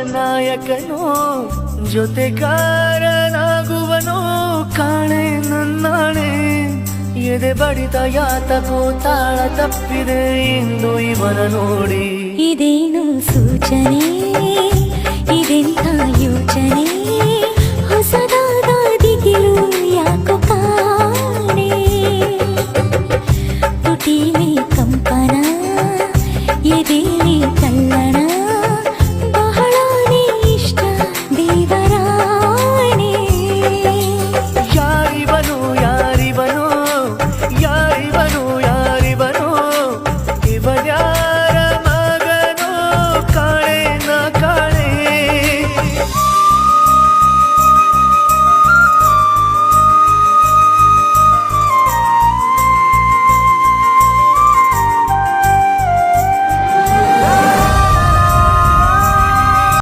ನಾಯಕನೋ ಜೊತೆಗಾರನಾಗುವನೋ ಕಾಣೆ ನನ್ನಾಣೆ ಎದೆ ಬಡಿತ ಯಾತಕೋ ತಾಳ ತಪ್ಪಿದೆ ಇಂದು ಇವನ ನೋಡಿ ಇದೇನು ಸೂಚನೆ